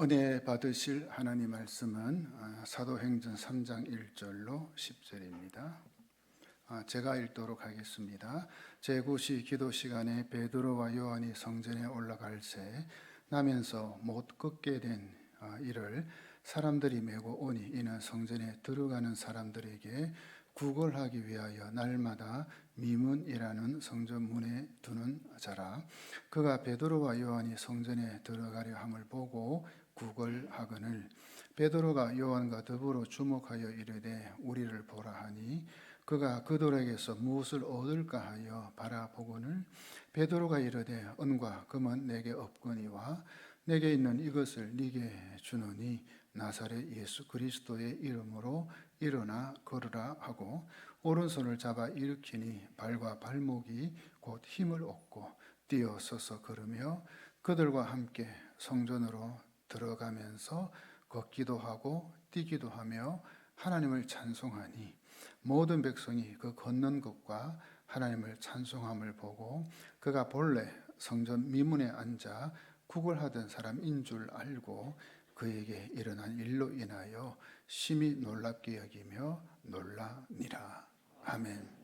은혜 받으실 하나님 말씀은 사도행전 3장 1절로 10절입니다. 제가 읽도록 하겠습니다. 제9시 기도 시간에 베드로와 요한이 성전에 올라갈 새 나면서 못 걷게 된 이를 사람들이 메고 오니 이는 성전에 들어가는 사람들에게 구걸하기 위하여 날마다 미문이라는 성전 문에 두는 자라. 그가 베드로와 요한이 성전에 들어가려 함을 보고 구걸하거늘 베드로가 요한과 더불어 주목하여 이르되 우리를 보라 하니 그가 그들에게서 무엇을 얻을까 하여 바라보거늘 베드로가 이르되 은과 금은 내게 없거니와 내게 있는 이것을 네게 주노니 나사렛 예수 그리스도의 이름으로 일어나 걸으라 하고 오른손을 잡아 일으키니 발과 발목이 곧 힘을 얻고 뛰어 서서 걸으며 그들과 함께 성전으로 들어가면서 걷기도 하고 뛰기도 하며 하나님을 찬송하니 모든 백성이 그 걷는 것과 하나님을 찬송함을 보고 그가 본래 성전 미문에 앉아 구걸하던 사람인 줄 알고 그에게 일어난 일로 인하여 심히 놀랍게 여기며 놀라니라. 아멘.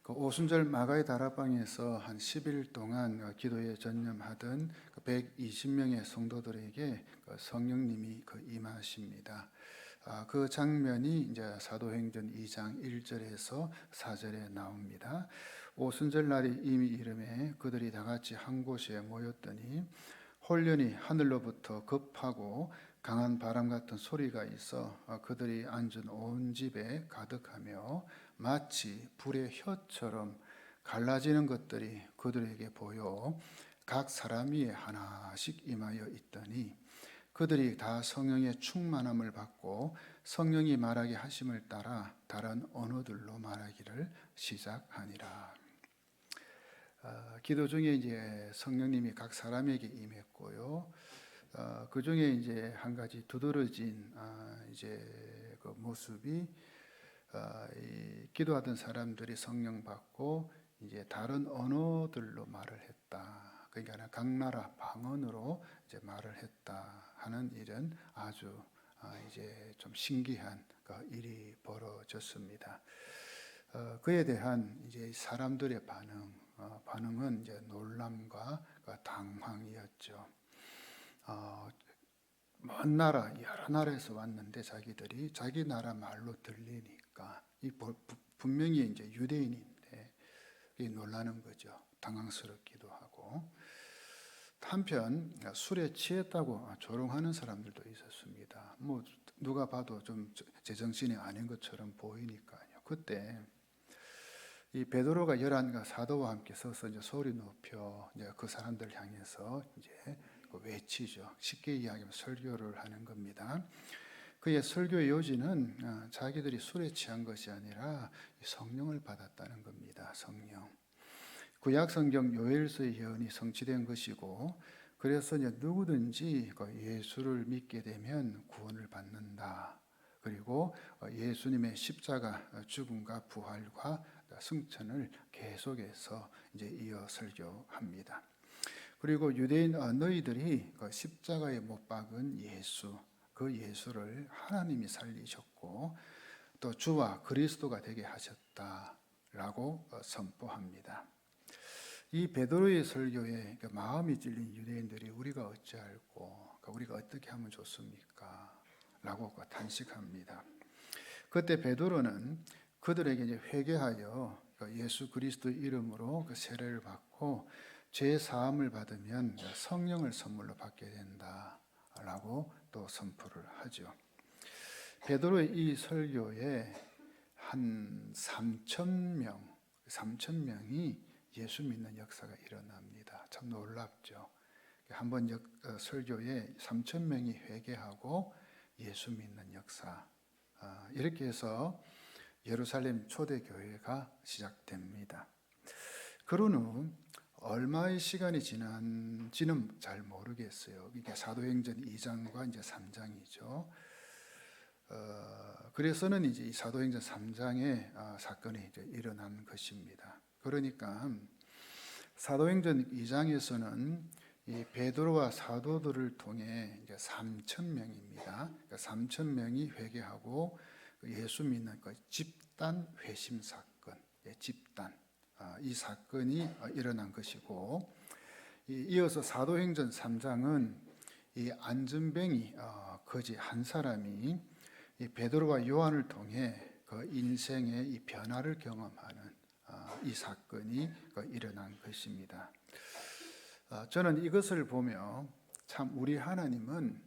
그 오순절 마가의 다락방에서 한 10일 동안 기도에 전념하던 120명의 성도들에게 성령님이 임하십니다. 그 장면이 이제 사도행전 2장 1절에서 4절에 나옵니다. 오순절 날이 이미 이름에 그들이 다 같이 한 곳에 모였더니 홀련히 하늘로부터 급하고 강한 바람 같은 소리가 있어 그들이 앉은 온 집에 가득하며 마치 불의 혀처럼 갈라지는 것들이 그들에게 보여 각 사람 위에 하나씩 임하여 있더니 그들이 다 성령의 충만함을 받고 성령이 말하게 하심을 따라 다른 언어들로 말하기를 시작하니라. 기도 중에 이제 성령님이 각 사람에게 임했고요. 그 중에 이제 한 가지 두드러진 이제 그 모습이 기도하던 사람들이 성령 받고 이제 다른 언어들로 말을 했다. 그러니까 각 나라 방언으로 이제 말을 했다 하는 일은 아주 이제 좀 신기한 일이 벌어졌습니다. 그에 대한 이제 사람들의 반응은 이제 놀람과 당황이었죠. 먼 나라 여러 나라에서 왔는데 자기들이 자기 나라 말로 들리니까 분명히 이제 유대인인데 놀라는 거죠. 당황스럽기도 하고 한편 술에 취했다고 조롱하는 사람들도 있었습니다. 뭐 누가 봐도 좀 제정신이 아닌 것처럼 보이니까요. 그때 이 베드로가 11 사도와 함께 서서 이제 소리 높여 이제 그 사람들 향해서 이제 외치죠. 쉽게 이야기하면 설교를 하는 겁니다. 그의 설교의 요지는 자기들이 술에 취한 것이 아니라 성령을 받았다는 겁니다. 성령. 구약 성경 요엘서의 예언이 성취된 것이고 그래서 이제 누구든지 예수를 믿게 되면 구원을 받는다. 그리고 예수님의 십자가 죽음과 부활과 승천을 계속해서 이제 이어 설교합니다. 그리고 유대인 너희들이 십자가에 못 박은 예수, 그 예수를 하나님이 살리셨고 또 주와 그리스도가 되게 하셨다라고 선포합니다. 이 베드로의 설교에 마음이 찔린 유대인들이 우리가 어찌할꼬, 우리가 어떻게 하면 좋습니까? 라고 탄식합니다. 그때 베드로는 그들에게 이제 회개하여 예수 그리스도의 이름으로 세례를 받고 죄 사함을 받으면 성령을 선물로 받게 된다라고 또 선포를 하죠. 베드로의 이 설교에 한 3,000명이 예수 믿는 역사가 일어납니다. 참 놀랍죠. 한번 설교에 3,000명이 회개하고 예수 믿는 역사. 이렇게 해서 예루살렘 초대교회가 시작됩니다. 그런 후 얼마의 시간이 지난지는 잘 모르겠어요. 이게 사도행전 2장과 이제 3장이죠. 그래서는 이제 이 사도행전 3장에 사건이 이제 일어난 것입니다. 그러니까 사도행전 2장에서는 이 베드로와 사도들을 통해 이제 3천 명입니다. 그러니까 3천 명이 회개하고 예수 믿는 그 집단 회심 사건, 집단 이 사건이 일어난 것이고, 이어서 사도행전 3장은 이 안전뱅이 거지 한 사람이 이 베드로와 요한을 통해 그 인생의 이 변화를 경험하는 이 사건이 일어난 것입니다. 저는 이것을 보며 참 우리 하나님은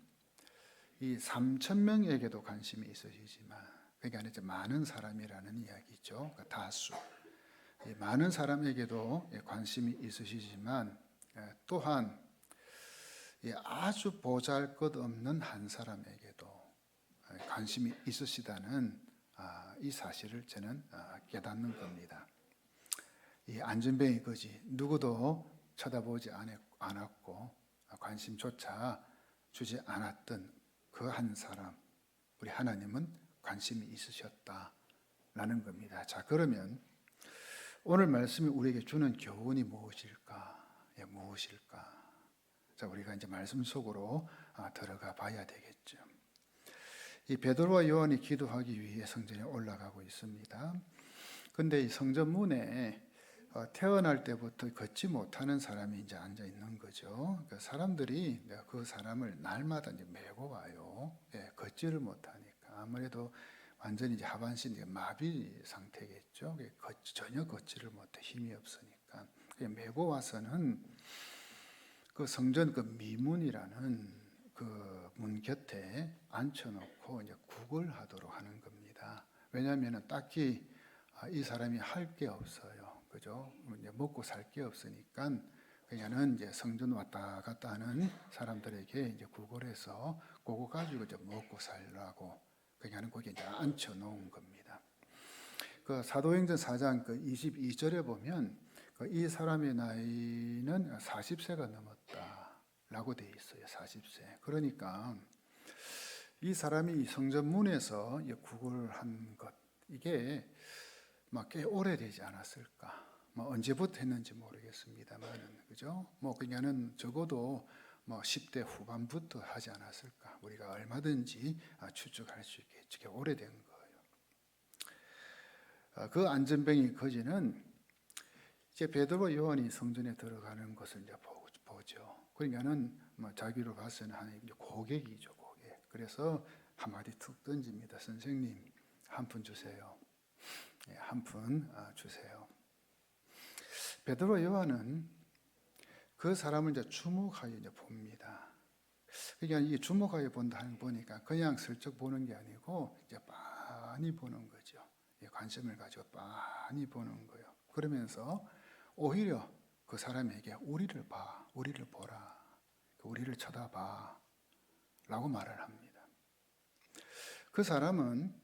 이 3천 명에게도 관심이 있으시지만, 그게 아니라 많은 사람이라는 이야기죠. 그러니까 다수. 많은 사람에게도 관심이 있으시지만 또한 아주 보잘것없는 한 사람에게도 관심이 있으시다는 이 사실을 저는 깨닫는 겁니다. 이 안전뱅이 거지 누구도 쳐다보지 않았고 관심조차 주지 않았던 그 한 사람, 우리 하나님은 관심이 있으셨다라는 겁니다. 자, 그러면 오늘 말씀이 우리에게 주는 교훈이 무엇일까? 무엇일까? 자, 우리가 이제 말씀 속으로 들어가 봐야 되겠죠. 이 베드로와 요한이 기도하기 위해 성전에 올라가고 있습니다. 근데 이 성전 문에 태어날 때부터 걷지 못하는 사람이 이제 앉아 있는 거죠. 그 사람들이 그 사람을 날마다 이제 메고 와요. 걷지를 못하니까 아무래도 완전히 이제 하반신 마비 상태겠죠. 전혀 걷지를 못해, 힘이 없으니까 메고 와서는 그 성전 그 미문이라는 그 문 곁에 앉혀놓고 이제 구걸하도록 하는 겁니다. 왜냐하면 딱히 이 사람이 할 게 없어요. 그죠? 이제 먹고 살 게 없으니까 그냥은 이제 성전 왔다 갔다 하는 사람들에게 이제 구걸해서 그거 가지고 이제 먹고 살라고 그냥은 거기 이제 앉혀 놓은 겁니다. 그 사도행전 4장 그 22절에 보면 이 사람의 나이는 40세가 넘었다라고 돼 있어요. 40세. 그러니까 이 사람이 성전 문에서 구걸한 것, 이게 막 꽤 오래되지 않았을까? 뭐 언제부터 했는지 모르겠습니다만은, 그죠? 뭐 그냥은 적어도 뭐 10대 후반부터 하지 않았을까? 우리가 얼마든지 추측할 수 있겠죠. 꽤 오래된 거예요. 그 안전뱅이 거지는 이제 베드로 요한이 성전에 들어가는 것을 이제 보죠. 그러니까는 뭐 자기로 봐서는 하나님 고객이죠, 고객. 그래서 한마디 툭 던집니다. 선생님, 한 푼 주세요. 한 푼 주세요. 베드로 요한은 그 사람을 이제 주목하여 이제 봅니다. 그러니까 이 주목하여 본다 하는 보니까 그냥 슬쩍 보는 게 아니고 이제 빤히 보는 거죠. 관심을 가지고 빤히 보는 거예요. 그러면서 오히려 그 사람에게 우리를 봐, 우리를 보라, 우리를 쳐다봐 라고 말을 합니다. 그 사람은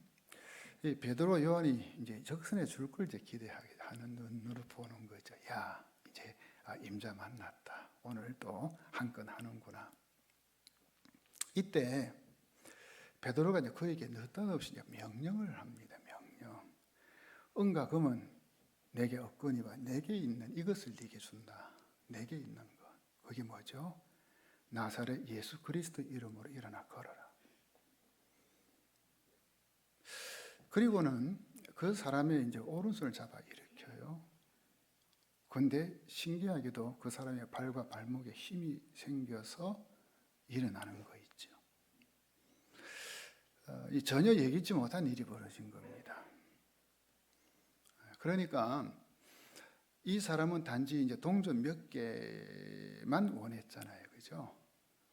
이 베드로 요한이 이제 적선에 줄 걸 이제 기대하는 눈으로 보는 거죠. 야, 이제 임자 만났다. 오늘 또 한 건 하는구나. 이때 베드로가 이제 그에게 느닷없이 이제 명령을 합니다. 명령. 은과 금은 내게 없거니와 내게 있는 이것을 네게 준다. 내게 있는 것. 그게 뭐죠? 나사렛 예수 그리스도 이름으로 일어나 걸어라. 그리고는 그 사람의 이제 오른손을 잡아 일으켜요. 그런데 신기하게도 그 사람의 발과 발목에 힘이 생겨서 일어나는 거 있죠. 전혀 예기치 못한 일이 벌어진 겁니다. 그러니까 이 사람은 단지 이제 동전 몇 개만 원했잖아요, 그죠?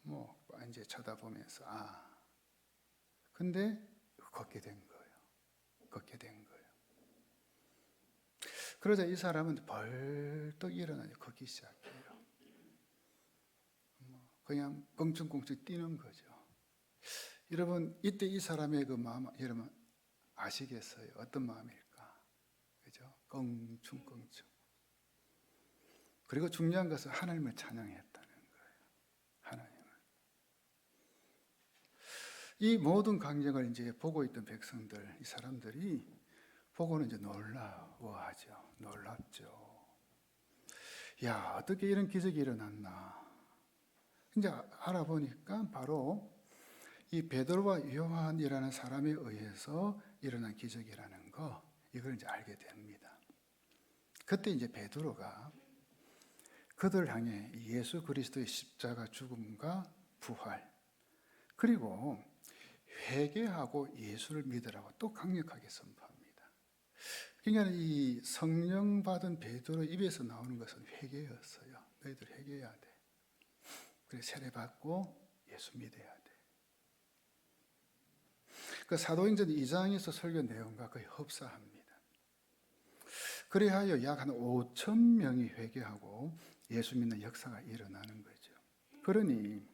뭐 이제 쳐다보면서 근데 걷게 된 거예요. 걷게 된 거예요. 그러자 이 사람은 벌떡 일어나서 걷기 시작해요. 그냥 껑충껑충 뛰는 거죠. 여러분, 이때 이 사람의 그 마음, 여러분 아시겠어요? 어떤 마음일까? 그죠? 껑충껑충. 그리고 중요한 것은 하나님을 찬양했다는 거예요. 하나님을. 이 모든 광경을 이제 보고 있던 백성들, 이 사람들이 보고는 이제 놀라워하죠. 놀랍죠. 야, 어떻게 이런 기적이 일어났나? 이제 알아보니까 바로 이 베드로와 요한이라는 사람에 의해서 일어난 기적이라는 거, 이걸 이제 알게 됩니다. 그때 이제 베드로가 그들 향해 예수 그리스도의 십자가 죽음과 부활, 그리고 회개하고 예수를 믿으라고 또 강력하게 선포합니다. 그러니까 이 성령 받은 베드로 입에서 나오는 것은 회개였어요. 너희들 회개해야 돼. 그래 세례 받고 예수 믿어야 돼. 그 사도행전 2장에서 설교 내용과 거의 흡사합니다. 그리하여 약 한 5천 명이 회개하고 예수 믿는 역사가 일어나는 거죠. 그러니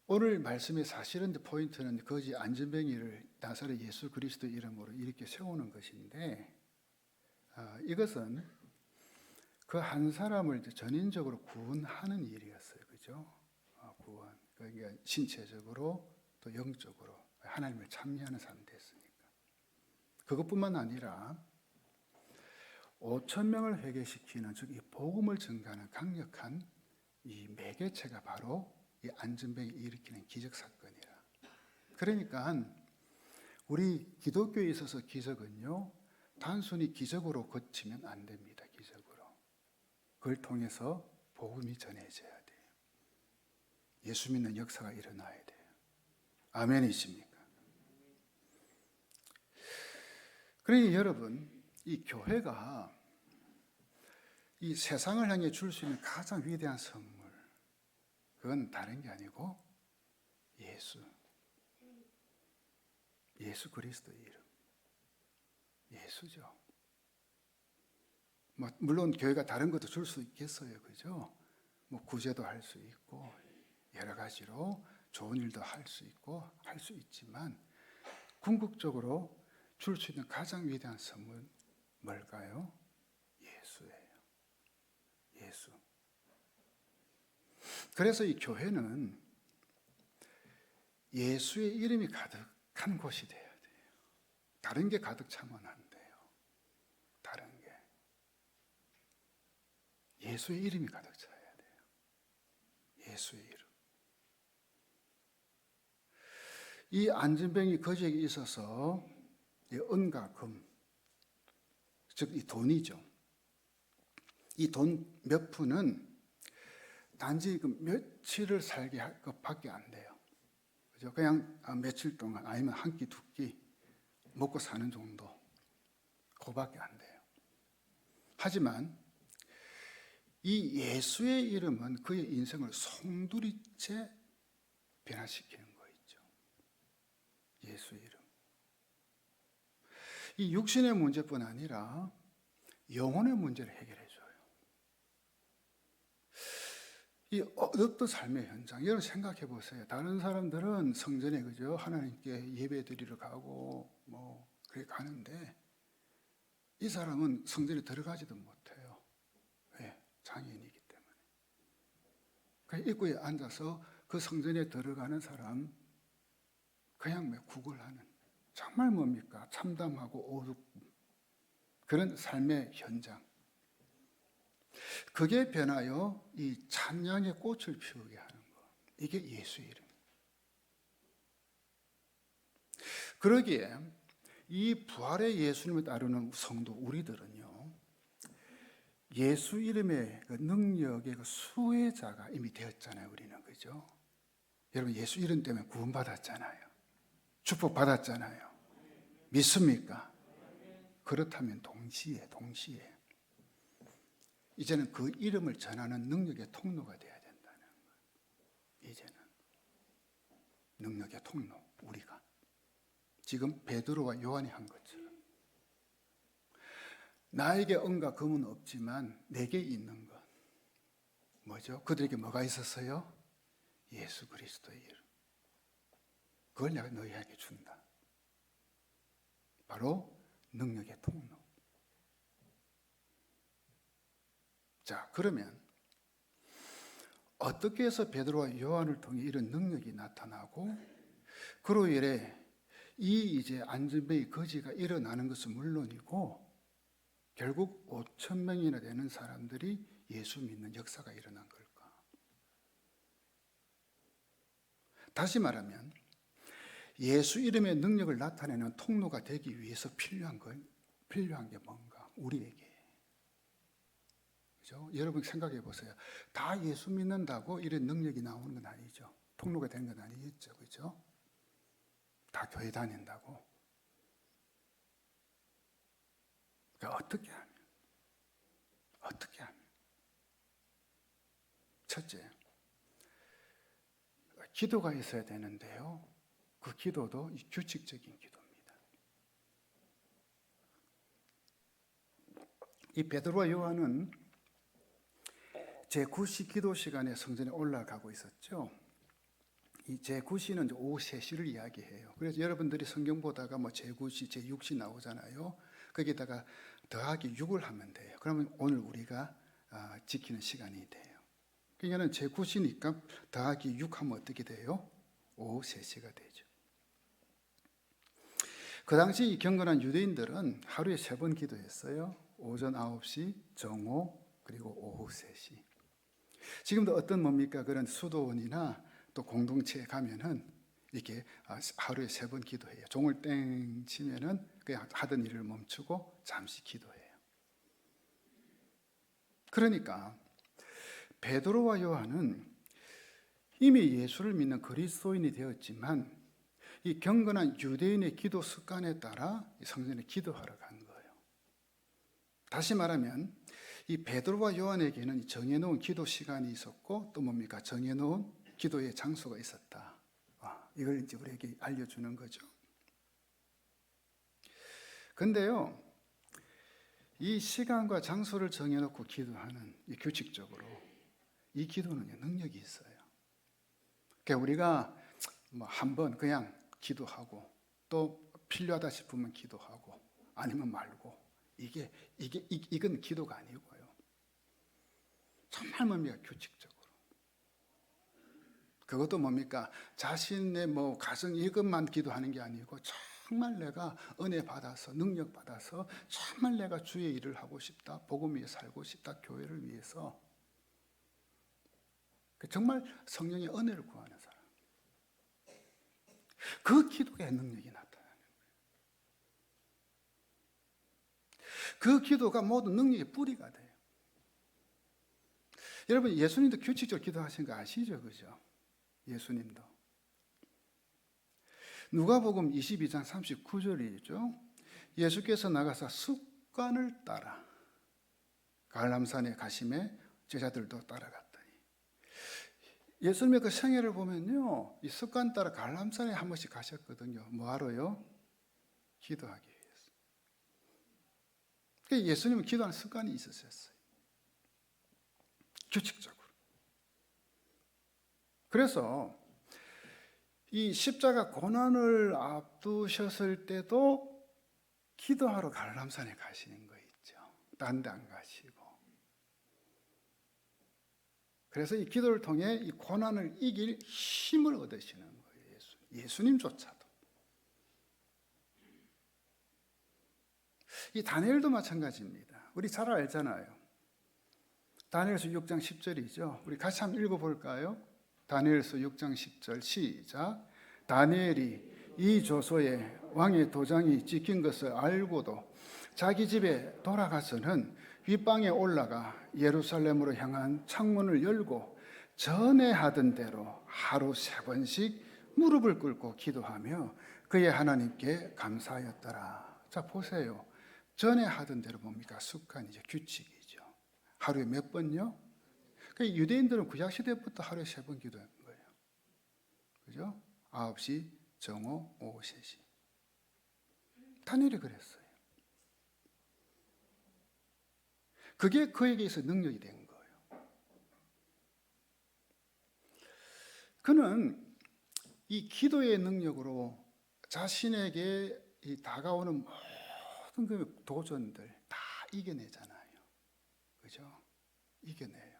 오늘 말씀의 사실은 포인트는 거지 안전뱅이를 나사렛 예수 그리스도 이름으로 이렇게 세우는 것인데, 이것은 그 한 사람을 전인적으로 구원하는 일이었어요. 그죠? 구원. 그러니까 신체적으로 또 영적으로 하나님을 찬미하는 사람 됐으니까. 그것뿐만 아니라 5천 명을 회개시키는, 즉 이 복음을 증가하는 강력한 이 매개체가 바로 이 안전병이 일으키는 기적 사건이라. 그러니까 우리 기독교에 있어서 기적은요, 단순히 기적으로 그치면 안 됩니다. 기적으로. 그걸 통해서 복음이 전해져야 돼요. 예수 믿는 역사가 일어나야 돼요. 아멘이십니까? 그러니 여러분, 이 교회가 이 세상을 향해 줄 수 있는 가장 위대한 선물, 그건 다른 게 아니고 예수 그리스도의 이름, 예수죠. 물론 교회가 다른 것도 줄 수 있겠어요, 그죠? 구제도 할 수 있고 여러 가지로 좋은 일도 할 수 있고 할 수 있지만, 궁극적으로 줄 수 있는 가장 위대한 선물 뭘까요? 예수예요. 예수. 그래서 이 교회는 예수의 이름이 가득한 곳이 돼야 돼요. 다른 게 가득 차면 안 돼요. 다른 게. 예수의 이름이 가득 차야 돼요. 예수의 이름. 이 안전병이 거지에 있어서 이 은과 금, 즉 이 돈이죠. 이 돈 몇 푼은 단지 그 며칠을 살게 할 것밖에 안 돼요. 그죠? 그냥 며칠 동안 아니면 한 끼, 두 끼 먹고 사는 정도, 그거밖에 안 돼요. 하지만 이 예수의 이름은 그의 인생을 송두리째 변화시키는 거 있죠. 예수의 이름. 이 육신의 문제뿐 아니라 영혼의 문제를 해결해 줘요. 이 어떤 삶의 현장, 여러분 생각해 보세요. 다른 사람들은 성전에 그죠? 하나님께 예배 드리러 가고 그래 가는데, 이 사람은 성전에 들어가지도 못해요. 왜? 장애인이기 때문에. 그냥 입구에 앉아서 그 성전에 들어가는 사람 그냥 구걸하는, 정말 뭡니까? 참담하고 어둡고 그런 삶의 현장. 그게 변하여 이 찬양의 꽃을 피우게 하는 것. 이게 예수의 이름. 그러기에 이 부활의 예수님을 따르는 성도 우리들은요, 예수 이름의 그 능력의 그 수혜자가 이미 되었잖아요. 우리는, 그죠? 여러분, 예수 이름 때문에 구원받았잖아요. 축복받았잖아요. 믿습니까? 그렇다면 동시에 이제는 그 이름을 전하는 능력의 통로가 되어야 된다는 거예요. 이제는 능력의 통로, 우리가 지금 베드로와 요한이 한 것처럼, 나에게 은과 금은 없지만 내게 있는 것 뭐죠? 그들에게 뭐가 있었어요? 예수 그리스도의 이름. 그걸 내가 너희에게 준다. 바로 능력의 통로. 자, 그러면 어떻게 해서 베드로와 요한을 통해 이런 능력이 나타나고, 그로 인해 이제 안전병의 거지가 일어나는 것은 물론이고, 결국 5천 명이나 되는 사람들이 예수 믿는 역사가 일어난 걸까? 다시 말하면 예수 이름의 능력을 나타내는 통로가 되기 위해서 필요한 게 뭔가? 우리에게. 그죠? 여러분 생각해 보세요. 다 예수 믿는다고 이런 능력이 나오는 건 아니죠. 통로가 되는 건 아니겠죠. 그죠? 다 교회 다닌다고. 그러니까 어떻게 하면? 첫째, 기도가 있어야 되는데요. 그 기도도 규칙적인 기도입니다. 이 베드로와 요한은 제9시 기도 시간에 성전에 올라가고 있었죠. 이 제9시는 오후 3시를 이야기해요. 그래서 여러분들이 성경 보다가 뭐 제9시, 제6시 나오잖아요. 거기다가 더하기 6을 하면 돼요. 그러면 오늘 우리가 지키는 시간이 돼요. 그러니까 제9시니까 더하기 6 하면 어떻게 돼요? 오후 3시가 되죠. 그 당시 이 경건한 유대인들은 하루에 3번 기도했어요. 오전 9시, 정오, 그리고 오후 3시. 지금도 어떤 뭡니까? 그런 수도원이나 또 공동체에 가면은 이렇게 하루에 3번 기도해요. 종을 땡 치면은 그냥 하던 일을 멈추고 잠시 기도해요. 그러니까 베드로와 요한은 이미 예수를 믿는 그리스도인이 되었지만 이 경건한 유대인의 기도 습관에 따라 성전에 기도하러 간 거예요. 다시 말하면 이 베드로와 요한에게는 정해놓은 기도 시간이 있었고 또 뭡니까? 정해놓은 기도의 장소가 있었다. 이걸 이제 우리에게 알려주는 거죠. 근데요, 이 시간과 장소를 정해놓고 기도하는 이 규칙적으로 이 기도는 능력이 있어요. 그러니까 우리가 뭐 한번 그냥 기도하고 또 필요하다 싶으면 기도하고 아니면 말고 이건 기도가 아니고요. 정말 뭡니까? 규칙적으로. 그것도 뭡니까? 자신의 뭐 가정 이것만 기도하는 게 아니고 정말 내가 은혜 받아서 능력 받아서 정말 내가 주의 일을 하고 싶다. 복음 위에 살고 싶다. 교회를 위해서 정말 성령의 은혜를 구하는 사람. 그 기도의 능력이 나타나는 거예요. 그 기도가 모든 능력의 뿌리가 돼요. 여러분 예수님도 규칙적으로 기도하신 거 아시죠? 그죠? 예수님도. 누가복음 22장 39절이죠. 예수께서 나가서 습관을 따라 갈람산에 가심에 제자들도 따라갔더니 예수님의 그 생애를 보면요, 이 습관 따라 갈람산에 한 번씩 가셨거든요. 뭐하러요? 기도하기 위해서. 그러니까 예수님은 기도하는 습관이 있으셨어요. 규칙적으로. 그래서 이 십자가 고난을 앞두셨을 때도 기도하러 갈람산에 가시는 거 있죠. 딴 데 안 가시고. 그래서 이 기도를 통해 이 고난을 이길 힘을 얻으시는 거예요. 예수님조차도. 이 다니엘도 마찬가지입니다. 우리 잘 알잖아요. 다니엘서 6장 10절이죠. 우리 같이 한번 읽어볼까요? 다니엘서 6장 10절 시작. 다니엘이 이 조서에 왕의 도장이 찍힌 것을 알고도 자기 집에 돌아가서는 윗방에 올라가 예루살렘으로 향한 창문을 열고 전에 하던 대로 하루 3번씩 무릎을 꿇고 기도하며 그의 하나님께 감사하였더라. 자 보세요. 전에 하던 대로 뭡니까? 습관이죠. 규칙이죠. 하루에 몇 번요? 그러니까 유대인들은 구약시대부터 하루에 3번 기도하는 거예요. 그죠? 9시, 정오, 오후 3시. 다니엘이 그랬어요. 그게 그에게 있어 능력이 된 거예요. 그는 이 기도의 능력으로 자신에게 이 다가오는 모든 그 도전들 다 이겨내잖아요. 그죠? 이겨내요.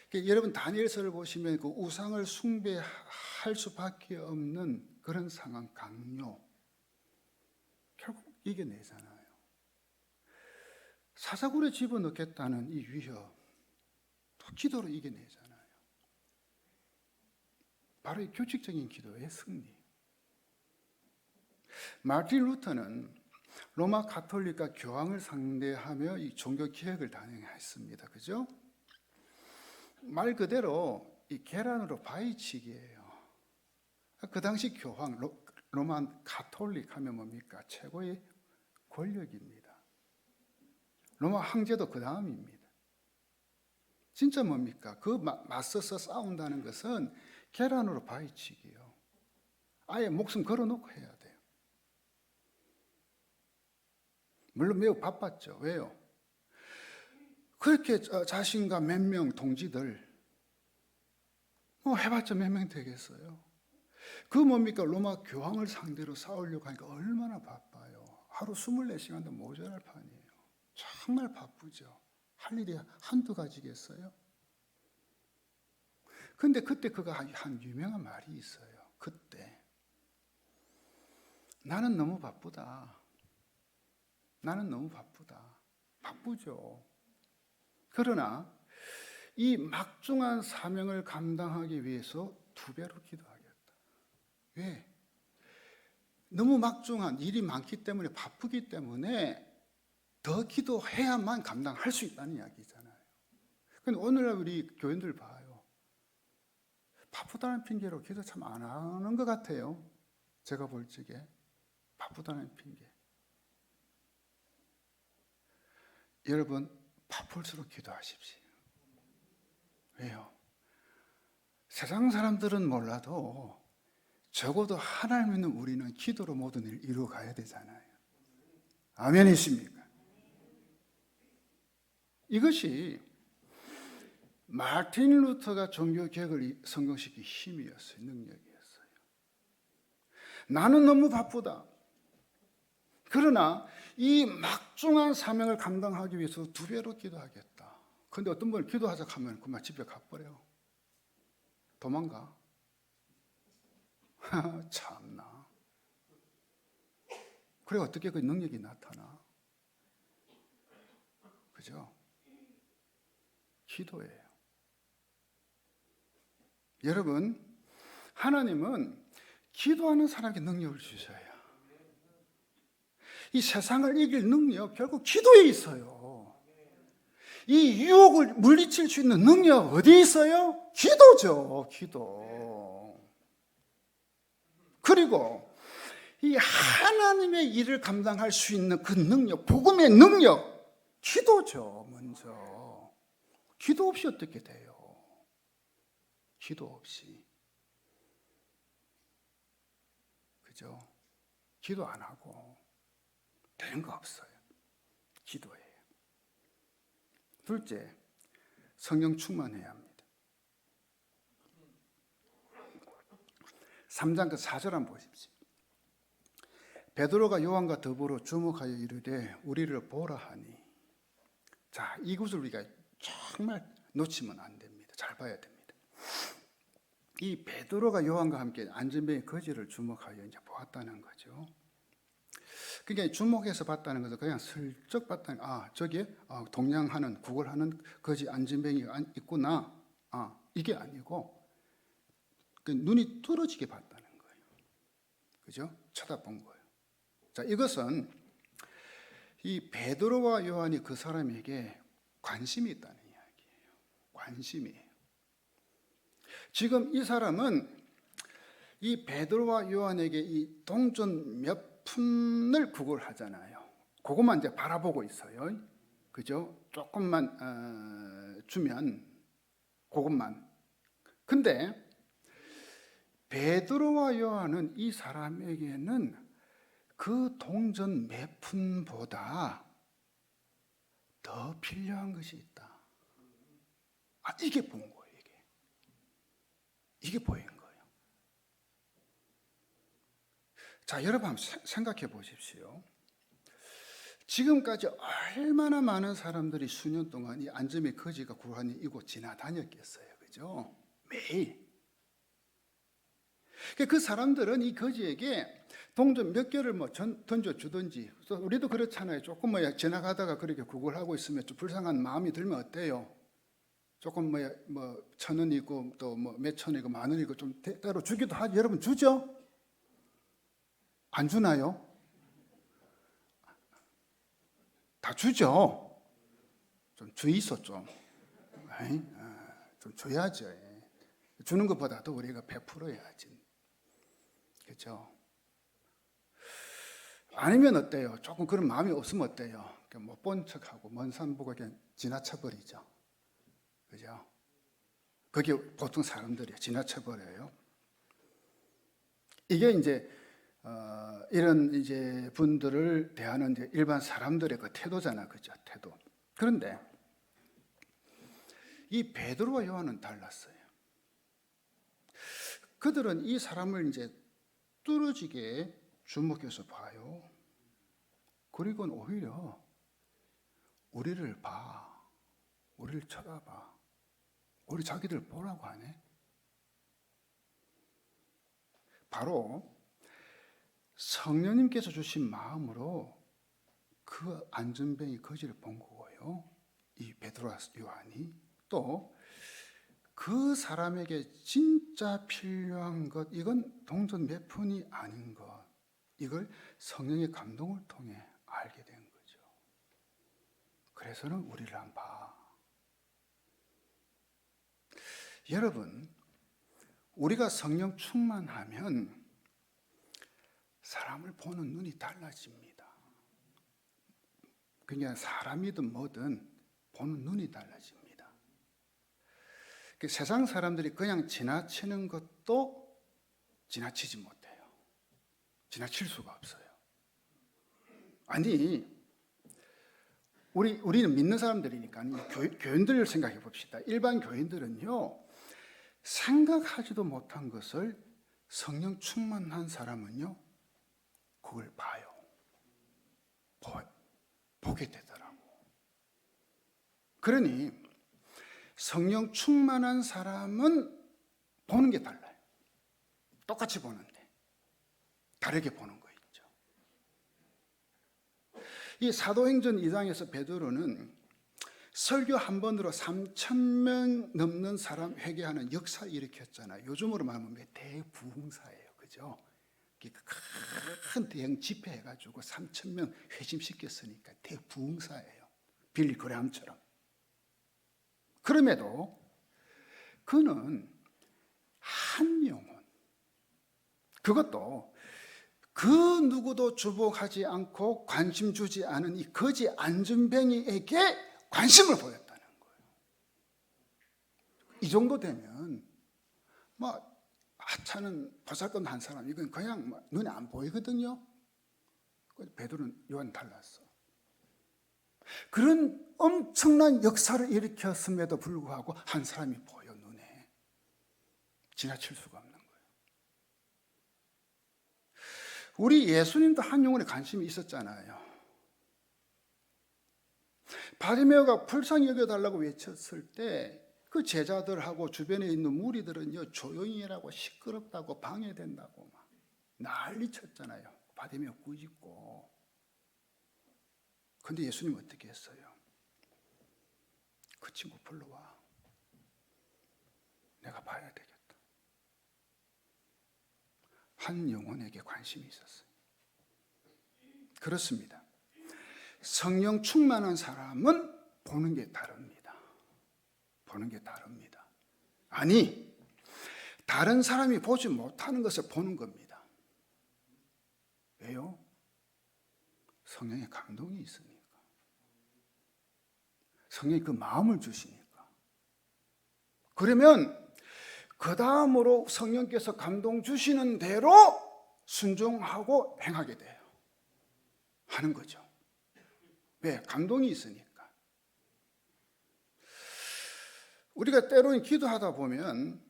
그러니까 여러분 다니엘서를 보시면 그 우상을 숭배할 수밖에 없는 그런 상황, 강요 결국 이겨내잖아요. 사자굴에 집어넣겠다는 이 위협 또 기도로 이겨내잖아요. 바로 이 규칙적인 기도의 승리. 마틴 루터는 로마 가톨릭과 교황을 상대하며 이 종교 개혁을 단행했습니다. 그죠? 말 그대로 이 계란으로 바위치기예요. 그 당시 교황, 로마 가톨릭 하면 뭡니까? 최고의 권력입니다. 로마 황제도 그 다음입니다. 진짜 뭡니까? 그 맞서서 싸운다는 것은 계란으로 바위치기요. 아예 목숨 걸어놓고 해야 돼요. 물론 매우 바빴죠. 왜요? 그렇게 자신과 몇 명 동지들 해봤자 몇 명 되겠어요? 그 뭡니까? 로마 교황을 상대로 싸우려고 하니까 얼마나 바빠요. 하루 24시간도 모자랄 판이에요. 정말 바쁘죠. 할 일이 한두 가지겠어요? 근데 그때 그가 한 유명한 말이 있어요. 그때 나는 너무 바쁘다. 나는 너무 바쁘다. 바쁘죠. 그러나 이 막중한 사명을 감당하기 위해서 2배로 기도하겠다. 왜? 너무 막중한 일이 많기 때문에, 바쁘기 때문에 더 기도해야만 감당할 수 있다는 이야기잖아요. 근데 오늘날 우리 교인들 봐요. 바쁘다는 핑계로 기도 참 안 하는 것 같아요. 제가 볼 적에 바쁘다는 핑계. 여러분, 바쁠수록 기도하십시오. 왜요? 세상 사람들은 몰라도 적어도 하나님 믿는 우리는 기도로 모든 일을 이루어 가야 되잖아요. 아멘이십니까? 이것이 마틴 루터가 종교 개혁을 성공시킨 힘이었어요. 능력이었어요. 나는 너무 바쁘다. 그러나 이 막중한 사명을 감당하기 위해서 2배로 기도하겠다. 그런데 어떤 분은 기도하자 하면 그만 집에 가버려. 도망가. 참나. 그래 어떻게 그 능력이 나타나? 그죠? 기도예요. 여러분, 하나님은 기도하는 사람에게 능력을 주셔요. 이 세상을 이길 능력 결국 기도에 있어요. 이 유혹을 물리칠 수 있는 능력 어디에 있어요? 기도죠. 기도. 그리고 이 하나님의 일을 감당할 수 있는 그 능력, 복음의 능력, 기도죠. 먼저. 기도 없이 어떻게 돼요? 기도 없이. 그죠? 기도 안 하고 되는 거 없어요. 기도예요. 둘째, 성령 충만해야 합니다. 3장 그 4절 한번 보십시오. 베드로가 요한과 더불어 주목하여 이르되 우리를 보라 하니. 자, 이것을 우리가 정말 놓치면 안 됩니다. 잘 봐야 됩니다. 이 베드로가 요한과 함께 안전병의 거지를 주목하여 이제 보았다는 거죠. 그러니까 주목해서 봤다는 것은 그냥 슬쩍 봤다는, 저기에 동냥하는, 구걸하는 거지 안전병이가 있구나. 이게 아니고 그 눈이 뚫어지게 봤다는 거예요. 그죠? 쳐다본 거예요. 자, 이것은 이 베드로와 요한이 그 사람에게 관심이 있다는 이야기예요. 관심이에요. 지금 이 사람은 이 베드로와 요한에게 이 동전 몇 푼을 구걸하잖아요. 그것만 이제 바라보고 있어요. 그죠? 조금만 주면 그것만. 근데 베드로와 요한은 이 사람에게는 그 동전 몇 푼보다 더 필요한 것이 있다. 이게 본 거예요. 이게 보인 거예요. 자, 여러분 한번 생각해 보십시오. 지금까지 얼마나 많은 사람들이 수년 동안 이 안점의 거지가 구하니 이곳 지나다녔겠어요. 그죠? 매일. 그 사람들은 이 거지에게 동전 몇 개를 던져주든지, 우리도 그렇잖아요. 조금 지나가다가 그렇게 구걸하고 있으면 좀 불쌍한 마음이 들면 어때요? 조금 뭐 1,000원이고 또 뭐 몇천 원이고 만 원이고 좀 때로 주기도 하죠. 여러분 주죠? 안 주나요? 다 주죠. 좀 주의소 좀. 좀 줘야죠. 주는 것보다도 우리가 베풀어야지. 그렇죠? 아니면 어때요? 조금 그런 마음이 없으면 어때요? 못 본 척하고 먼 산 보고 그냥 지나쳐 버리죠. 그죠? 그게 보통 사람들이에요. 지나쳐 버려요. 이게 이제 이런 이제 분들을 대하는 이제 일반 사람들의 그 태도잖아, 그죠? 태도. 그런데 이 베드로와 요한은 달랐어요. 그들은 이 사람을 이제 뚫어지게 주목해서 봐요. 그리고는 오히려 우리를 봐, 우리를 쳐다봐, 우리 자기들 보라고 하네. 바로 성령님께서 주신 마음으로 그 안전뱅이 거지를 본 거고요. 이 베드로와 요한이 또 그 사람에게 진짜 필요한 것, 이건 동전 몇 푼이 아닌 것, 이걸 성령의 감동을 통해 알게 된 거죠. 그래서는 우리를 한번 봐. 여러분, 우리가 성령 충만하면 사람을 보는 눈이 달라집니다. 그냥 사람이든 뭐든 보는 눈이 달라집니다. 세상 사람들이 그냥 지나치는 것도 지나치지 못해요. 지나칠 수가 없어요. 아니, 우리는 믿는 사람들이니까 교인들을 생각해 봅시다. 일반 교인들은요, 생각하지도 못한 것을 성령 충만한 사람은요, 그걸 봐요. 보게 되더라고. 그러니 성령 충만한 사람은 보는 게 달라요. 똑같이 보는데 다르게 보는 거 있죠. 이 사도행전 2장에서 베드로는 설교 한 번으로 3,000명 넘는 사람 회개하는 역사를 일으켰잖아요. 요즘으로 말하면 대부흥사예요. 그죠? 큰 대형 집회 해가지고 3,000명 회심시켰으니까 대부흥사예요. 빌리 그레함처럼. 그럼에도 그는 한 영혼, 그것도 그 누구도 주목하지 않고 관심 주지 않은 이 거지 안전뱅이에게 관심을 보였다는 거예요. 이 정도 되면 뭐 하찮은 보살것 한 사람, 이건 그냥 눈에 안 보이거든요. 베드로는 요한 달랐어. 그런 엄청난 역사를 일으켰음에도 불구하고 한 사람이 보여, 눈에. 지나칠 수가 없는 거예요. 우리 예수님도 한 영혼에 관심이 있었잖아요. 바리메오가 불쌍히 여겨달라고 외쳤을 때 그 제자들하고 주변에 있는 무리들은요, 조용히 하라고, 시끄럽다고, 방해된다고 막 난리 쳤잖아요. 바리메오 꾸짖고. 근데 예수님 어떻게 했어요? 그 친구 불러와. 내가 봐야 되겠다. 한 영혼에게 관심이 있었어요. 그렇습니다. 성령 충만한 사람은 보는 게 다릅니다. 보는 게 다릅니다. 아니, 다른 사람이 보지 못하는 것을 보는 겁니다. 왜요? 성령의 감동이 있으니까. 성령이 그 마음을 주시니까. 그러면 그 다음으로 성령께서 감동 주시는 대로 순종하고 행하게 돼요. 하는 거죠. 왜? 감동이 있으니까. 우리가 때로는 기도하다 보면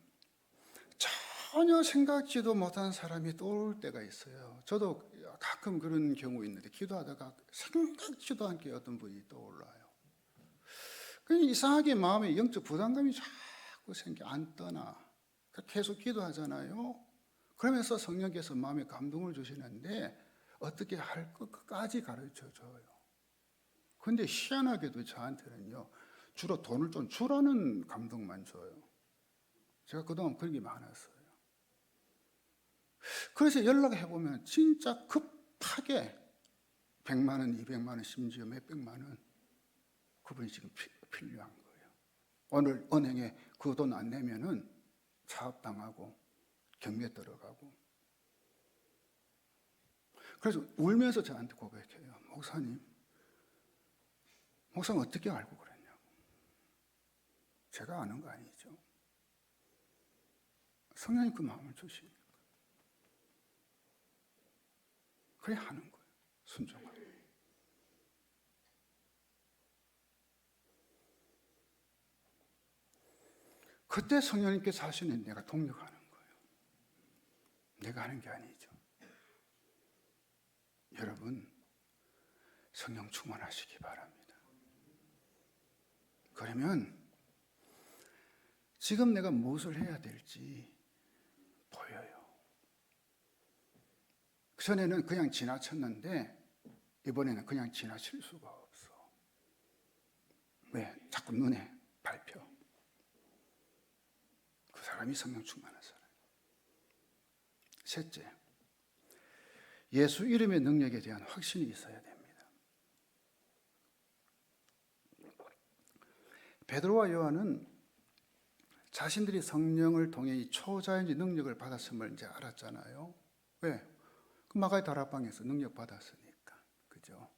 전혀 생각지도 못한 사람이 떠올 때가 있어요. 저도 가끔 그런 경우 있는데 기도하다가 생각지도 않게 어떤 분이 떠올라요. 이상하게 마음에 영적 부담감이 자꾸 생겨, 안 떠나. 계속 기도하잖아요. 그러면서 성령께서 마음에 감동을 주시는데 어떻게 할 것까지 가르쳐 줘요. 근데 희한하게도 저한테는요, 주로 돈을 좀 주라는 감동만 줘요. 제가 그동안 그런 게 많았어요. 그래서 연락해보면 진짜 급하게 100만 원, 200만 원, 심지어 몇백만 원 그분이 지금 필요한 거예요. 오늘 은행에 그 돈 안 내면은 차압당하고 경매 들어가고. 그래서 울면서 저한테 고백해요. 목사님 어떻게 알고 그랬냐고. 제가 아는 거 아니죠. 성령님 그 마음을 주시니까. 그래 하는 거예요. 순종하고. 그때 성령님께서 하시는 내가 동력하는 거예요. 내가 하는 게 아니죠. 여러분 성령 충만하시기 바랍니다. 그러면 지금 내가 무엇을 해야 될지 보여요. 그전에는 그냥 지나쳤는데 이번에는 그냥 지나칠 수가 없어. 왜? 자꾸 눈에 밟혀. 그 사람이 성령 충만한 사람. 셋째, 예수 이름의 능력에 대한 확신이 있어야 됩니다. 베드로와 요한은 자신들이 성령을 통해 이 초자연의 능력을 받았음을 이제 알았잖아요. 왜? 그 마가의 다락방에서 능력 받았으니까. 그죠?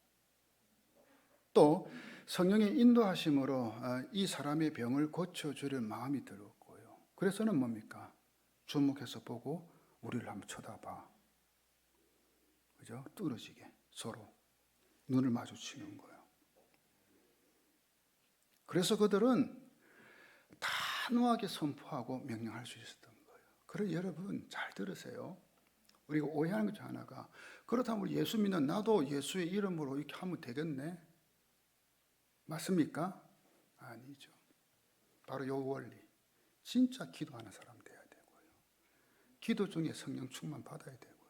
또 성령의 인도하심으로 이 사람의 병을 고쳐주려 마음이 들었고요. 그래서는 뭡니까? 주목해서 보고 우리를 한번 쳐다봐. 그죠? 뚫어지게 서로 눈을 마주치는 거예요. 그래서 그들은 단호하게 선포하고 명령할 수 있었던 거예요. 그래서 여러분 잘 들으세요. 우리가 오해하는 것 중 하나가, 그렇다면 예수 믿는 나도 예수의 이름으로 이렇게 하면 되겠네? 맞습니까? 아니죠. 바로 요 원리. 진짜 기도하는 사람 돼야 되고요. 기도 중에 성령 충만 받아야 되고요.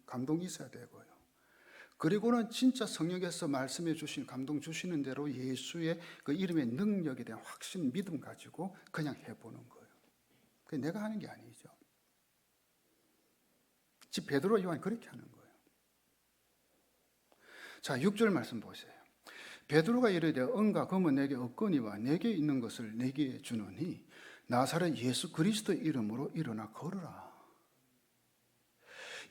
감동이 있어야 되고요. 그리고는 진짜 성령께서 말씀해 주신 감동 주시는 대로 예수의 그 이름의 능력에 대한 확신, 믿음 가지고 그냥 해보는 거예요. 그게 내가 하는 게 아니죠. 즉 베드로, 요한이 그렇게 하는 거예요. 자, 6절 말씀 보세요. 베드로가 이르되 은과 금은 내게 없거니와 내게 있는 것을 내게 주노니 나사렛 예수 그리스도의 이름으로 일어나 걸으라.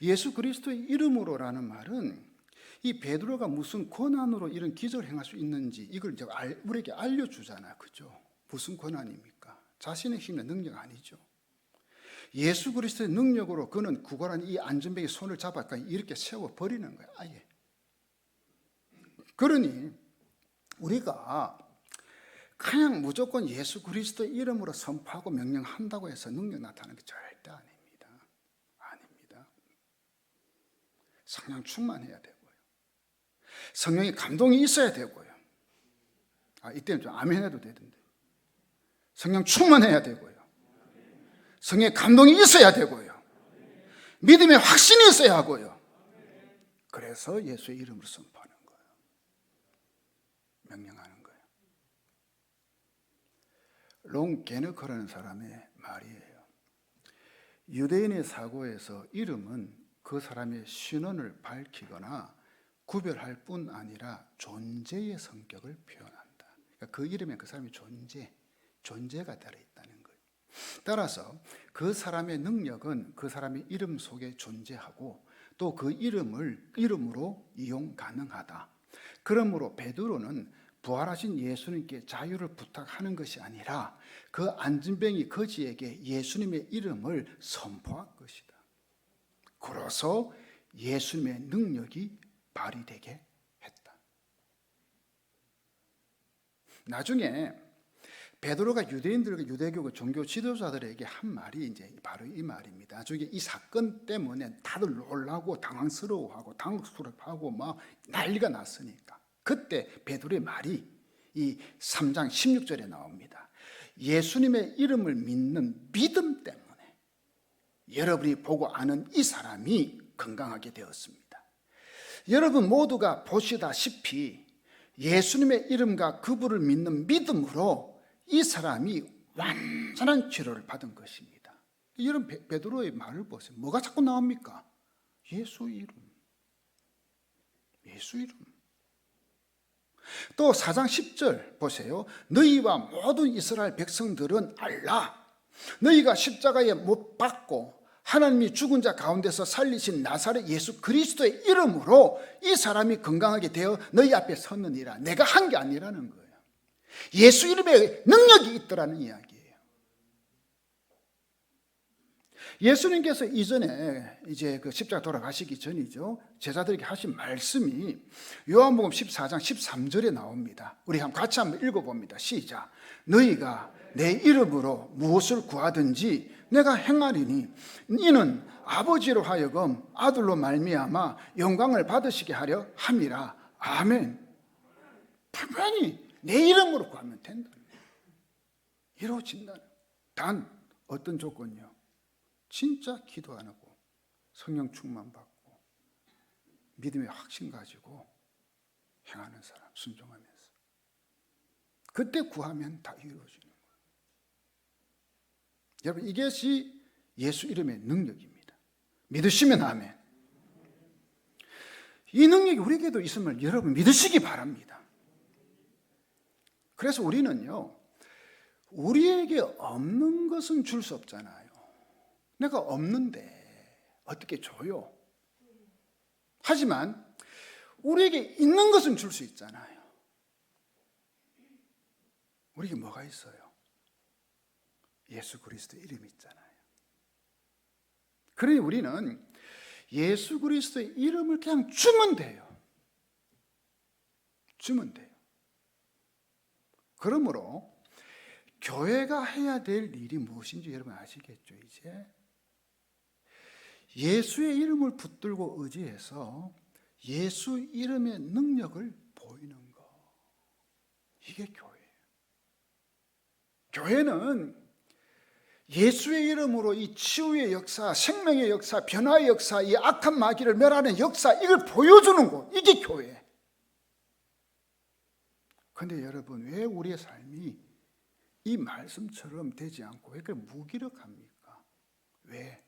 예수 그리스도의 이름으로라는 말은 이 베드로가 무슨 권한으로 이런 기적을 행할 수 있는지 이걸 이제 우리에게 알려주잖아요. 그죠? 무슨 권한입니까? 자신의 힘의 능력 아니죠. 예수 그리스도의 능력으로 그는 구걸한 이 안전뱅이 손을 잡아 이렇게 세워버리는 거예요. 아예. 그러니 우리가 그냥 무조건 예수 그리스도의 이름으로 선포하고 명령한다고 해서 능력 나타나는 게 절대 아닙니다. 아닙니다. 성령 충만해야 되고요. 성령의 감동이 있어야 되고요. 이때는 좀 아멘 해도 되던데. 성령 충만해야 되고요. 성령의 감동이 있어야 되고요. 믿음의 확신이 있어야 하고요. 그래서 예수의 이름으로 선포하는 거예요. 명령하는 거예요. 롱 게너커라는 사람의 말이에요. 유대인의 사고에서 이름은 그 사람의 신원을 밝히거나 구별할 뿐 아니라 존재의 성격을 표현한다. 그러니까 그 이름에 그 사람의 존재가 들어있다는 거예요. 따라서 그 사람의 능력은 그 사람의 이름 속에 존재하고 또 그 이름으로 이용 가능하다. 그러므로 베드로는 부활하신 예수님께 자유를 부탁하는 것이 아니라 그 안진뱅이 거지에게 예수님의 이름을 선포한 것이다. 그래서 예수님의 능력이 발휘되게 했다. 나중에 베드로가 유대인들과 유대교 종교 지도자들에게 한 말이 이제 바로 이 말입니다. 나중에 이 사건 때문에 다들 놀라고 당황스러워하고 당혹스럽하고 막 난리가 났으니까 그때 베드로의 말이 이 3장 16절에 나옵니다. 예수님의 이름을 믿는 믿음 때문에 여러분이 보고 아는 이 사람이 건강하게 되었습니다. 여러분 모두가 보시다시피 예수님의 이름과 그분을 믿는 믿음으로 이 사람이 완전한 치료를 받은 것입니다. 여러분 베드로의 말을 보세요. 뭐가 자꾸 나옵니까? 예수 이름. 예수 이름. 또 4장 10절 보세요. 너희와 모든 이스라엘 백성들은 알라. 너희가 십자가에 못 박고 하나님이 죽은 자 가운데서 살리신 나사렛 예수 그리스도의 이름으로 이 사람이 건강하게 되어 너희 앞에 섰느니라. 내가 한 게 아니라는 거예요. 예수 이름에 능력이 있더라는 이야기예요. 예수님께서 이전에 이제 그 십자가 돌아가시기 전이죠. 제자들에게 하신 말씀이 요한복음 14장 13절에 나옵니다. 우리 같이 한번 읽어봅니다. 시작. 너희가 내 이름으로 무엇을 구하든지 내가 행하리니 이는 아버지로 하여금 아들로 말미암아 영광을 받으시게 하려 함이라. 아멘. 분명히 내 이름으로 구하면 된다. 이루어진다. 단 어떤 조건이요? 진짜 기도 안 하고 성령 충만 받고 믿음의 확신 가지고 행하는 사람, 순종하면서 그때 구하면 다 이루어지는 거예요. 여러분 이것이 예수 이름의 능력입니다. 믿으시면 아멘. 이 능력이 우리에게도 있음을 여러분 믿으시기 바랍니다. 그래서 우리는요, 우리에게 없는 것은 줄 수 없잖아요. 내가 없는데 어떻게 줘요? 하지만 우리에게 있는 것은 줄 수 있잖아요. 우리에게 뭐가 있어요? 예수 그리스도의 이름이 있잖아요. 그러니 우리는 예수 그리스도의 이름을 그냥 주면 돼요. 주면 돼요. 그러므로 교회가 해야 될 일이 무엇인지 여러분 아시겠죠? 이제 예수의 이름을 붙들고 의지해서 예수 이름의 능력을 보이는 것. 이게 교회예요. 교회는 예수의 이름으로 이 치유의 역사, 생명의 역사, 변화의 역사, 이 악한 마귀를 멸하는 역사, 이걸 보여주는 곳. 이게 교회예요. 그런데 여러분, 왜 우리의 삶이 이 말씀처럼 되지 않고 왜 그렇게 무기력합니까? 왜?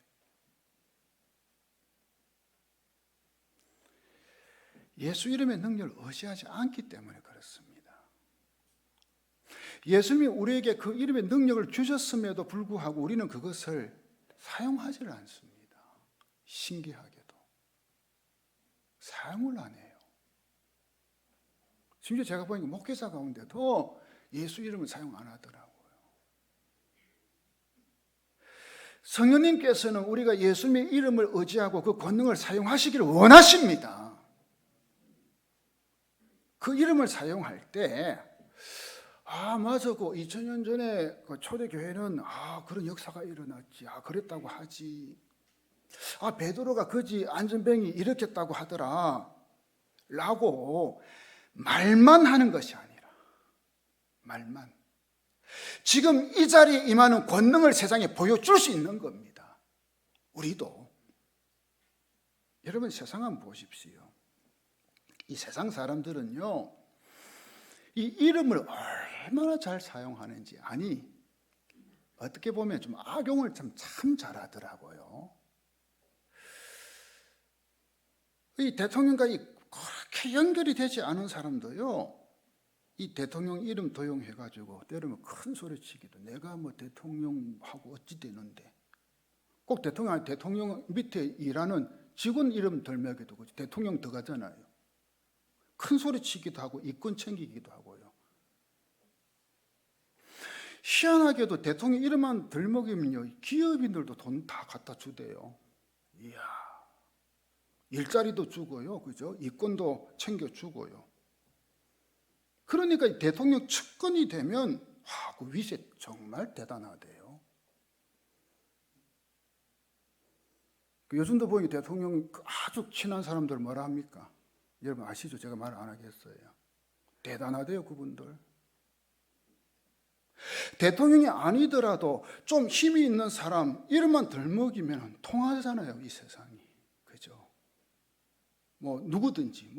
예수 이름의 능력을 의지하지 않기 때문에 그렇습니다. 예수님이 우리에게 그 이름의 능력을 주셨음에도 불구하고 우리는 그것을 사용하지를 않습니다. 신기하게도 사용을 안 해요. 심지어 제가 보니까 목회자 가운데도 예수 이름을 사용 안 하더라고요. 성령님께서는 우리가 예수님의 이름을 의지하고 그 권능을 사용하시기를 원하십니다. 그 이름을 사용할 때 맞아, 그 2000년 전에 그 초대교회는 그런 역사가 일어났지, 그랬다고 하지, 베드로가 그지 안전병이 일으켰다고 하더라 라고 말만 하는 것이 아니라 말만 지금 이 자리에 임하는 권능을 세상에 보여줄 수 있는 겁니다. 우리도 여러분 세상 한번 보십시오. 이 세상 사람들은요, 이 이름을 얼마나 잘 사용하는지, 아니 어떻게 보면 좀 악용을 참 잘하더라고요. 이 대통령과 그렇게 연결이 되지 않은 사람도요, 이 대통령 이름 도용해가지고 때리면 큰 소리치기도, 내가 뭐 대통령하고 어찌 되는데, 꼭 대통령 밑에 일하는 직원 이름 들먹여도 대통령 들어가잖아요. 큰 소리치기도 하고 이권 챙기기도 하고요. 희한하게도 대통령 이름만 들먹이면요, 기업인들도 돈 다 갖다 주대요. 이야, 일자리도 주고요, 그죠? 이권도 챙겨주고요. 그러니까 대통령 측근이 되면 그 위세 정말 대단하대요. 요즘도 보니 대통령 아주 친한 사람들 뭐라 합니까? 여러분 아시죠? 제가 말 안 하겠어요. 대단하대요, 그분들. 대통령이 아니더라도 좀 힘이 있는 사람 이름만 들먹이면 통하잖아요, 이 세상이. 그죠? 뭐 누구든지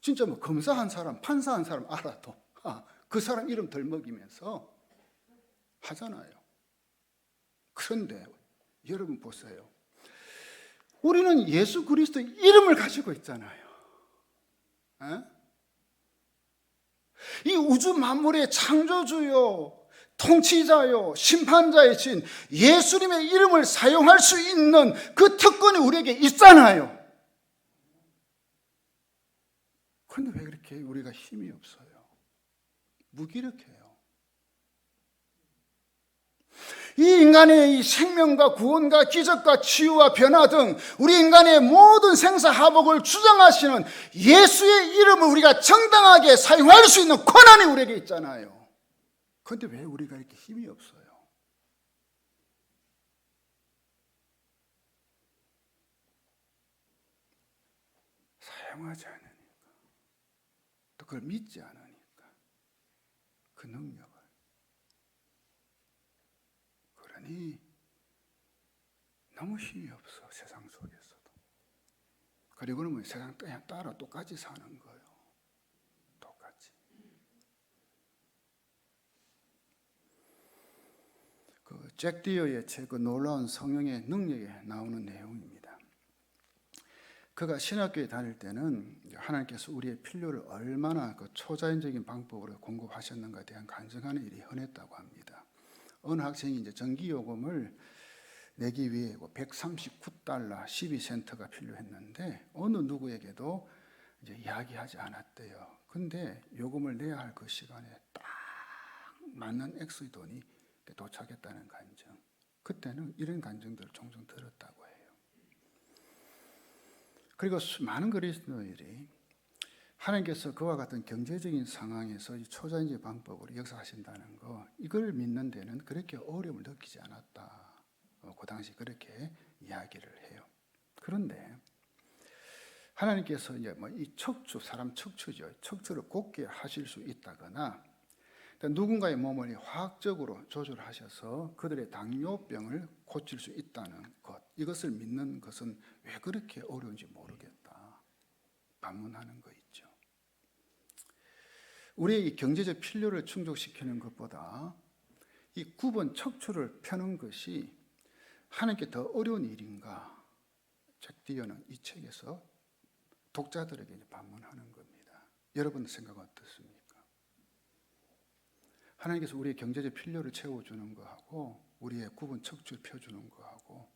진짜 뭐 검사한 사람, 판사한 사람 알아도 그 사람 이름 덜 먹이면서 하잖아요. 그런데 여러분 보세요. 우리는 예수 그리스도 이름을 가지고 있잖아요. 에? 이 우주 만물의 창조주요, 통치자요, 심판자이신 예수님의 이름을 사용할 수 있는 그 특권이 우리에게 있잖아요. 그런데 왜 그렇게 우리가 힘이 없어요? 무기력해요. 이 인간의 이 생명과 구원과 기적과 치유와 변화 등 우리 인간의 모든 생사화복을 주장하시는 예수의 이름을 우리가 정당하게 사용할 수 있는 권한이 우리에게 있잖아요. 그런데 왜 우리가 이렇게 힘이 없어요? 사용하지 않으니까, 또 그걸 믿지 않으니까, 그 능력을. 그러니 너무 힘이 없어, 세상 속에서도. 그리고는 뭐 세상 그냥 따라 똑같이 사는 거예요. 똑같이. 그 잭 디어의 책, 그 놀라운 성령의 능력에 나오는 내용입니다. 그가 신학교에 다닐 때는 하나님께서 우리의 필요를 얼마나 그 초자연적인 방법으로 공급하셨는가에 대한 간증하는 일이 흔했다고 합니다. 어느 학생이 이제 전기요금을 내기 위해 139달러 12센트가 필요했는데 어느 누구에게도 이제 이야기하지 않았대요. 근데 요금을 내야 할 그 시간에 딱 맞는 액수의 돈이 도착했다는 간증. 그때는 이런 간증들을 종종 들었다고 해요. 그리고 많은 그리스도인들이 하나님께서 그와 같은 경제적인 상황에서 이 초자연적 방법으로 역사하신다는 거, 이걸 믿는 데는 그렇게 어려움을 느끼지 않았다. 그 당시 그렇게 이야기를 해요. 그런데 하나님께서 이제 뭐 이 척추, 사람 척추죠. 척추를 곧게 하실 수 있다거나 누군가의 몸을 화학적으로 조절하셔서 그들의 당뇨병을 고칠 수 있다는 것, 이것을 믿는 것은 왜 그렇게 어려운지 모르겠다. 반문하는 거 있죠. 우리의 이 경제적 필요를 충족시키는 것보다 이 굽은 척추를 펴는 것이 하나님께 더 어려운 일인가? 잭 디어는 이 책에서 독자들에게 반문하는 겁니다. 여러분의 생각은 어떻습니까? 하나님께서 우리의 경제적 필요를 채워주는 거하고 우리의 굽은 척추를 펴주는 거하고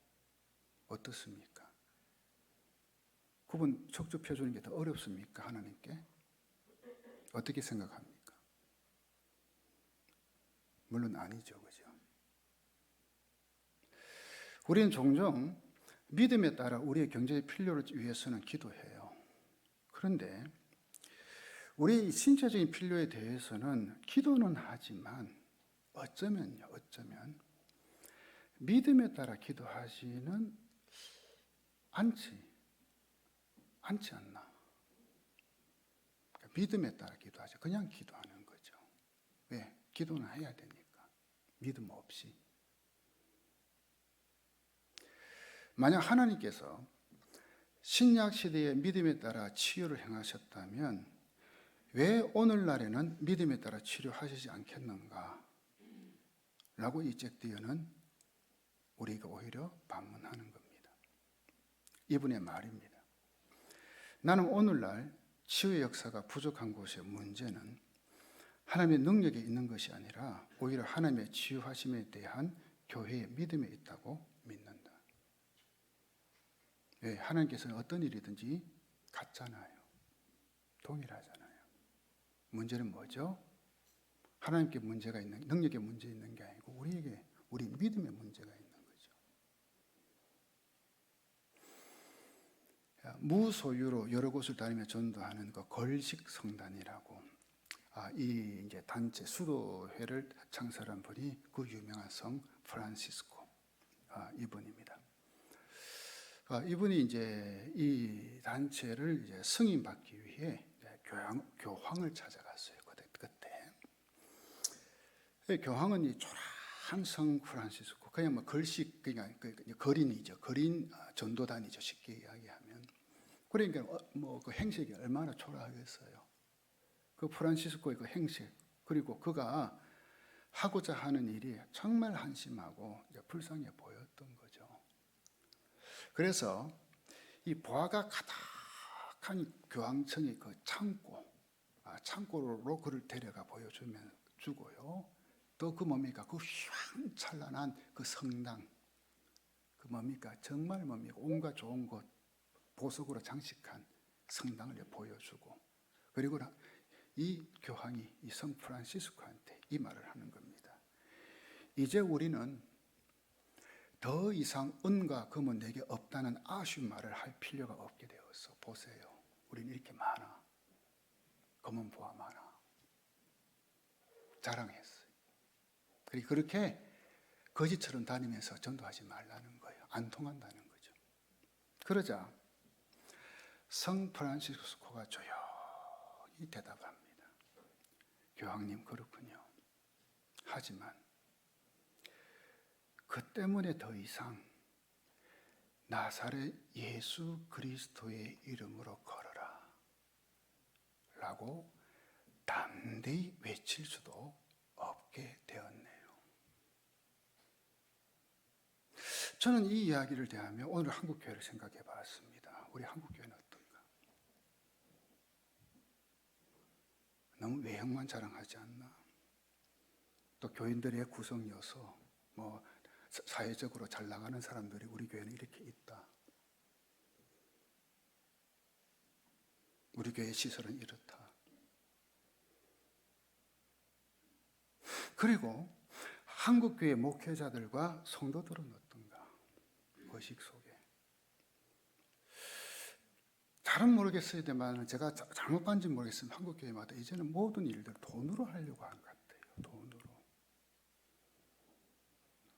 어떻습니까? 굽은 척추 펴주는 게 더 어렵습니까? 하나님께? 어떻게 생각합니까? 물론 아니죠, 그죠? 우리는 종종 믿음에 따라 우리의 경제의 필요를 위해서는 기도해요. 그런데 우리의 신체적인 필요에 대해서는 기도는 하지만 어쩌면 믿음에 따라 기도하지는 않지 않나. 믿음에 따라 기도하죠. 그냥 기도하는 거죠. 왜? 기도는 해야 되니까. 믿음 없이. 만약 하나님께서 신약 시대의 믿음에 따라 치유를 행하셨다면 왜 오늘날에는 믿음에 따라 치료하시지 않겠는가? 라고 이 잭 디어는 우리가 오히려 반문하는 겁니다. 이분의 말입니다. 나는 오늘날 치유의 역사가 부족한 곳의 문제는 하나님의 능력에 있는 것이 아니라 오히려 하나님의 치유하심에 대한 교회의 믿음에 있다고 믿는다. 왜? 하나님께서는 어떤 일이든지 같잖아요. 동일하잖아요. 문제는 뭐죠? 하나님께 문제가 있는, 능력에 문제 있는 게 아니고 우리에게, 우리 믿음에 문제가 있는 거죠. 무소유로 여러 곳을 다니며 전도하는 그 걸식 성단이라고, 이 이제 단체 수도회를 창설한 분이 그 유명한 성 프란시스코 이분입니다. 이분이 이제 이 단체를 이제 승인받기 위해 교황을 찾아갔어요. 그때 교황은 이 초라한 성 프란시스코, 그냥 뭐 걸식, 그러니까 거린이죠. 거린 전도단이죠. 쉽게 이야기하면 그러니까 그 행색이 얼마나 초라하겠어요. 그 프란시스코의 그 행색, 그리고 그가 하고자 하는 일이 정말 한심하고 불쌍해 보였던 거죠. 그래서 이 보화가 가득한 교황청의 그 창고로 그를 데려가 보여주면 주고요. 또 그 뭡니까? 그 휘황찬란한 그 성당, 그 뭡니까? 정말 뭡니까? 온갖 좋은 것 보석으로 장식한 성당을 보여주고, 그리고 이 교황이 이 성 프란시스코한테 이 말을 하는 겁니다. 이제 우리는 더 이상 은과 금은 내게 없다는 아쉬운 말을 할 필요가 없게 되었어. 보세요. 우리는 이렇게 많아. 금은 보화 많아. 자랑했어요. 그렇게 거지처럼 다니면서 전도하지 말라는 거예요. 안 통한다는 거죠. 그러자 성 프란시스코가 조용히 대답합니다. 교황님, 그렇군요. 하지만 그 때문에 더 이상 나사렛 예수 그리스도의 이름으로 걸어라 라고 담대히 외칠 수도 없게 되었네요. 저는 이 이야기를 대하며 오늘 한국교회를 생각해 봤습니다. 우리 한국교회는 어떤가? 너무 외형만 자랑하지 않나? 또 교인들의 구성이어서 사회적으로 잘 나가는 사람들이 우리 교회는 이렇게 있다. 우리 교회 시설은 이렇다. 그리고 한국교회 목회자들과 성도들은 어떤가? 의식 속에. 잘은 모르겠어야지만 제가 잘못 봤는지 모르겠으면 한국교회마다 이제는 모든 일들을 돈으로 하려고 하는 것 같아요. 돈으로.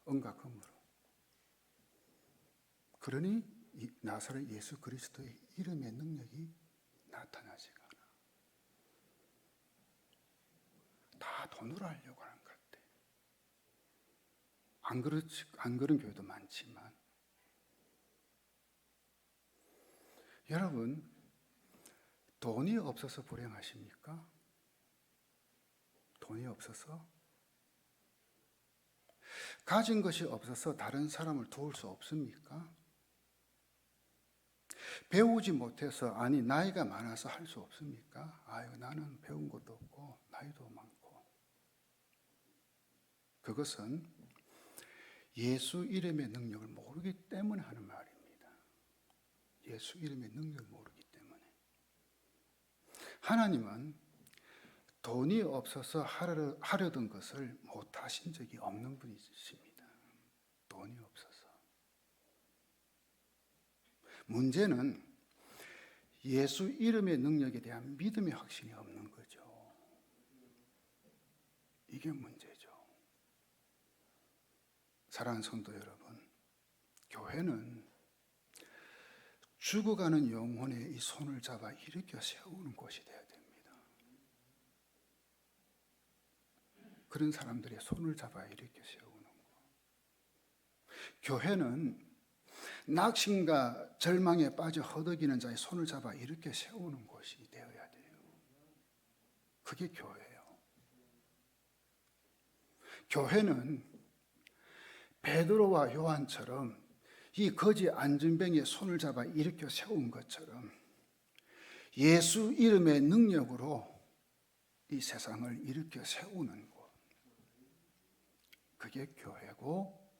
은과 금으로. 그러니 나사렛 예수 그리스도의 이름의 능력이 나타나지가 않아. 다 돈으로 하려고 하는 것 같아. 안 그런 교회도 많지만, 여러분, 돈이 없어서 불행하십니까? 돈이 없어서? 가진 것이 없어서 다른 사람을 도울 수 없습니까? 배우지 못해서, 나이가 많아서 할 수 없습니까? 나는 배운 것도 없고 나이도 많고. 그것은 예수 이름의 능력을 모르기 때문에 하는 말입니다. 예수 이름의 능력을 모르기 때문에. 하나님은 돈이 없어서 하려던 것을 못하신 적이 없는 분이십니다. 돈이 없어서. 문제는 예수 이름의 능력에 대한 믿음의 확신이 없는 거죠. 이게 문제죠. 사랑하는 성도 여러분, 교회는 죽어가는 영혼의 이 손을 잡아 일으켜 세우는 곳이 되어야 됩니다. 그런 사람들의 손을 잡아 일으켜 세우는 것. 교회는 낙심과 절망에 빠져 허덕이는 자의 손을 잡아 일으켜 세우는 곳이 되어야 돼요. 그게 교회예요. 교회는 베드로와 요한처럼 이 거지 안전뱅이의 손을 잡아 일으켜 세운 것처럼 예수 이름의 능력으로 이 세상을 일으켜 세우는 곳. 그게 교회고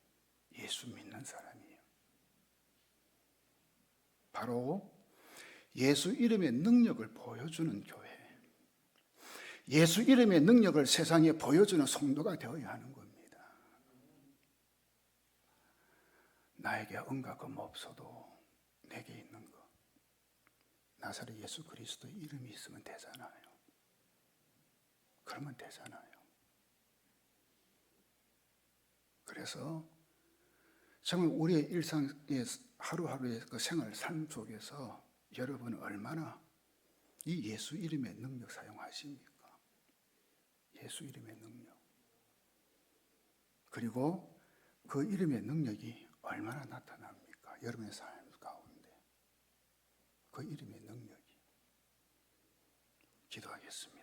예수 믿는 사람이에요. 바로 예수 이름의 능력을 보여주는 교회. 예수 이름의 능력을 세상에 보여주는 성도가 되어야 하는 겁니다. 나에게 은과 금 없어도 내게 있는 것. 나사렛 예수 그리스도의 이름이 있으면 되잖아요. 그러면 되잖아요. 그래서 정말 우리의 일상의 하루하루의 그 생활 삶 속에서 여러분은 얼마나 이 예수 이름의 능력 사용하십니까? 예수 이름의 능력. 그리고 그 이름의 능력이 얼마나 나타납니까? 여러분의 삶 가운데. 그 이름의 능력이. 기도하겠습니다.